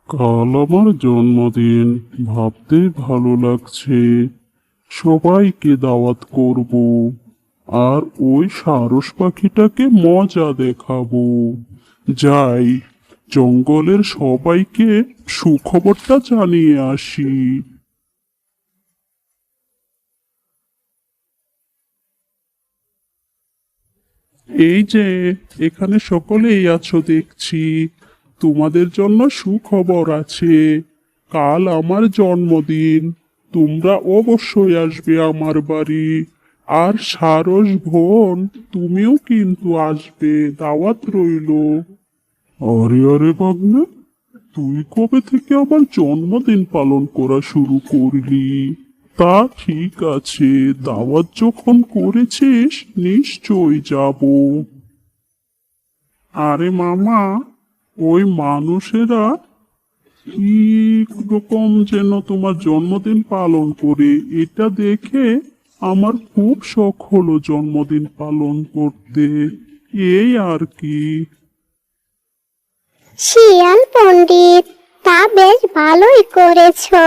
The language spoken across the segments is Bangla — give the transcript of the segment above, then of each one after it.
কাল আমার জন্মদিন, ভাবতে ভালো লাগছে। সবাইকে দাওয়াত করব, আর ওই সারস পাখিটাকে মজা দেখাবো। যাই, জঙ্গলের সবাইকে সুখবরটা জানিয়ে আসি। এই যে, এখানে সকলেই আছো দেখছি। তোমাদের জন্য সুখবর আছে। কাল আমার জন্মদিন, তোমরা অবশ্যই আসবে আমার বাড়ি। আর সারস বোন, তুমিও কিন্তু আসবে, দাওয়াত রইলো। আরে আরে বাগনা, তুই কবে থেকে আমার জন্মদিন পালন করা শুরু করলি? তা ঠিক আছে, দাওয়াত যখন করেছিস নিশ্চয়ই যাব। আরে মামা, ওই মানুষেরা কি রকম যেন তোমার জন্মদিন পালন করে, এটা দেখে আমার খুব শখ হলো জন্মদিন পালন করতে। এই আর কি। শিয়াল পণ্ডিত, তা বেশ ভালোই করেছো।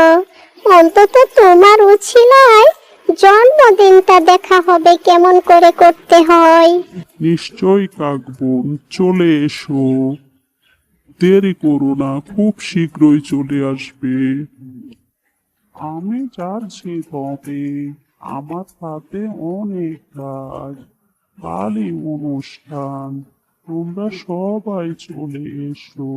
অন্তত তোমার উছিলায় জন্মদিনটা দেখা হবে কেমন করে করতে হয়। নিশ্চয়ই কাকবন, চলে এসো। দেরি করো না, খুব শীঘ্রই চলে আসবে। আমি যাচ্ছি তবে, আমার হাতে অনেক কাজ। কালই অনুষ্ঠান, তোমরা সবাই চলে এসো।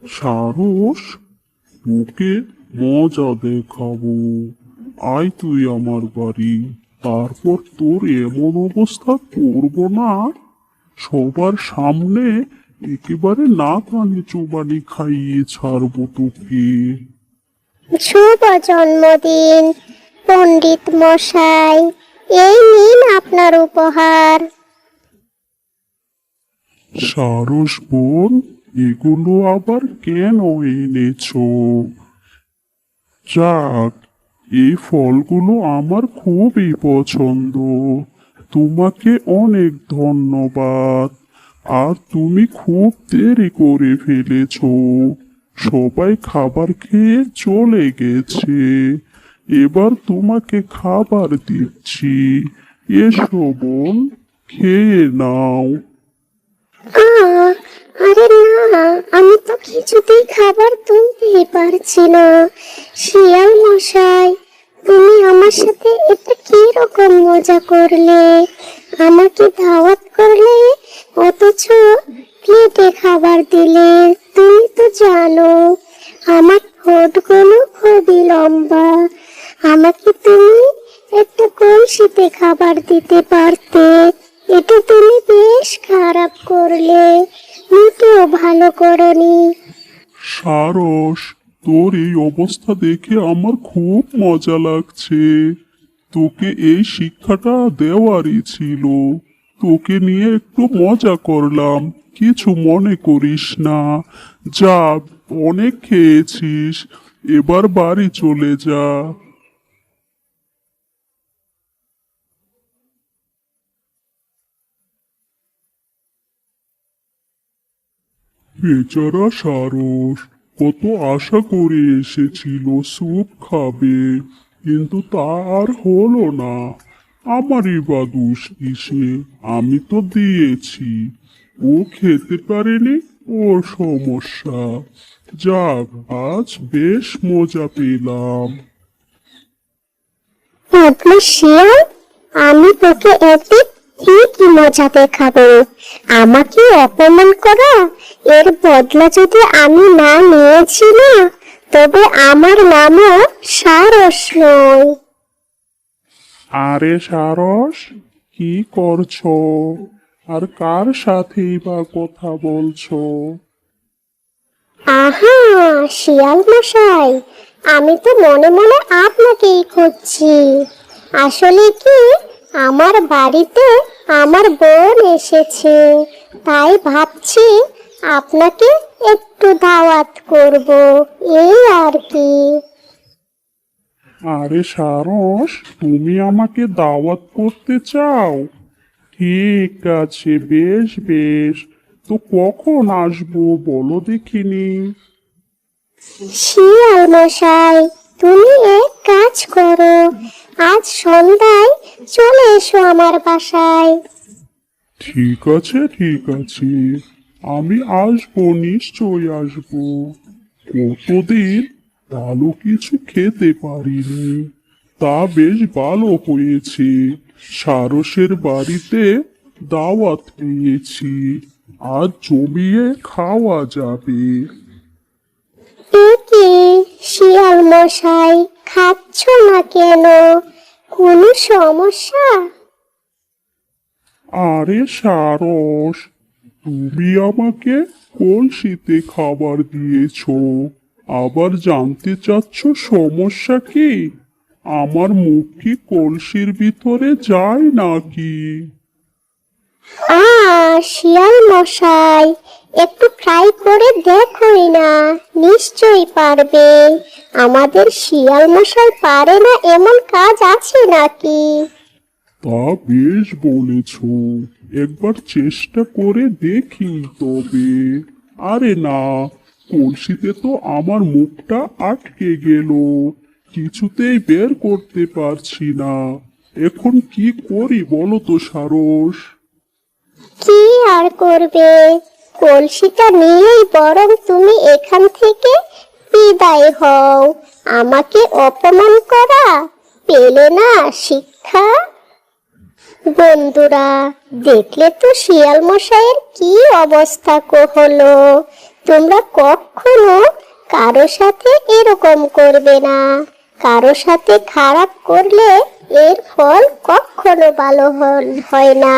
সারস, তোকে মজা দেখাবো। আয় তুই আমার বাড়ি, তারপর তোর এমন অবস্থা করব না, সবার সামনে একেবারে না কানে চুবানি খাইয়ে ছাড়বো তোকে। শুভ জন্মদিন পণ্ডিত মশাই, এই নিন আপনার উপহার। সারস বোন, এগুলো আবার কেন এনেছো? যাক, এই ফলগুলো আমার খুবই পছন্দ। তোমাকে অনেক ধন্যবাদ। আর তুমি খুব দেরি করে ফেলেছো, সবাই খাবার খেয়ে চলে গেছে। এবার তোমাকে খাবার দিচ্ছি, এসো বোন, খেয়ে নাও। আহ, আরে না, আমি তো কিছুতেই খাবার তুলতেই পারছি না। শিয়াল মশাই, তুমি আমার সাথে এটা কি রকম মজা করলে? আমাকে দাওয়াত করলে, অথচ প্লেটে খাবার দিলে। তুমি তো জানো আমার ঠোঁটগুলো খুবই লম্বা। আমাকে তুমি একটা কলসিতে খাবার দিতে পারতে। এটা তুমি বেশ খারাপ করলে, মোটেও ভালো করনি। সারস, তোর এই অবস্থা দেখে আমার খুব মজা লাগছে। তোকে এই শিক্ষাটা দেওয়ারই ছিল। তোকে নিয়ে একটু মজা করলাম, কিছু মনে করিস না। যা, অনেক খেয়েছিস, এবার বাড়ি চলে যা। বেচারা সারস, কত আশা করে এসেছিল স্যুপ খাবে, কিন্তু তা আর হলো না। আমারই বা দোষ কিসে? আমি তো দিয়েছি, ও খেতে পারেনি, ওর সমস্যা। যাক, আজ বেশ মজা পেলাম। বদমাশ শিয়াল, আমি তোকে একদিন ঠিকই মজা দেখাবো। আমাকে অপমান করা, এর বদলা যদি আমি না নিয়েছি না, তবে আমার নামও সারস নয়। আরে সারস, কি করছো? আর কার সাথেই বা কথা বলছো? আহা, শিয়াল মশাই, আমি তো মনে মনে আপনাকেই খুঁজছি। আসলে কি, আমার বাড়িতে আমার বোন এসেছে, তাই ভাবছি আপনাকে একটু দাওয়াত করব, এই আর কি। আরে সারস, তুমি আমাকে দাওয়াত করতে চাও? ঠিক আছে, বেশ বেশ। তো কখন আসবো বলো দেখিনি। শিয়াল মশাই, তুমি এক কাজ করো, আজ সন্ধ্যায় চলে এসো আমার বাসায়। ঠিক আছে ঠিক আছে, আমি আসবো, নিশ্চয়ই আসবো। কতদিন ভালো কিছু খেতে পারিনি, তা বেশ ভালো হয়েছে। সারসের বাড়িতে দাওয়াত পেয়েছি, আজ জমিয়ে খাওয়া যাবে। এ কি শিয়াল মশাই, খাচ্ছ না কেন? কোনো সমস্যা? আরে সারস, তুমি আমাকে কলসিতে খাবার দিয়েছো, আবার জানতে চাচ্ছ সমস্যা কি? আমার মুখ কি কলসির ভিতরে যায় নাকি? শিয়াল মশাই, একটু ট্রাই করে দেখোই না, নিশ্চয়ই পারবে। আমাদের শিয়াল মশাই পারে না এমন কাজ আছে নাকি? তা বেশ বলেছ, একবার চেষ্টা করে দেখি তবে। আরে না, কলসিতে তো আমার মুখটা আটকে গেল, কিছুতেই বের করতে পারছি না। এখন কি করি বলো তো সারস? কি আর করবে, কলসিটা নিয়েই বরং তুমি এখান থেকে বিদায় হও। আমাকে অপমান করা পেলে না শিক্ষা? বন্ধুরা, দেখলে তো শিয়াল মশাইয়ের কি অবস্থা হলো। তোমরা কখনো কারো সাথে এরকম করবে না। কারো সাথে খারাপ করলে এর ফল কখনো ভালো হয় না।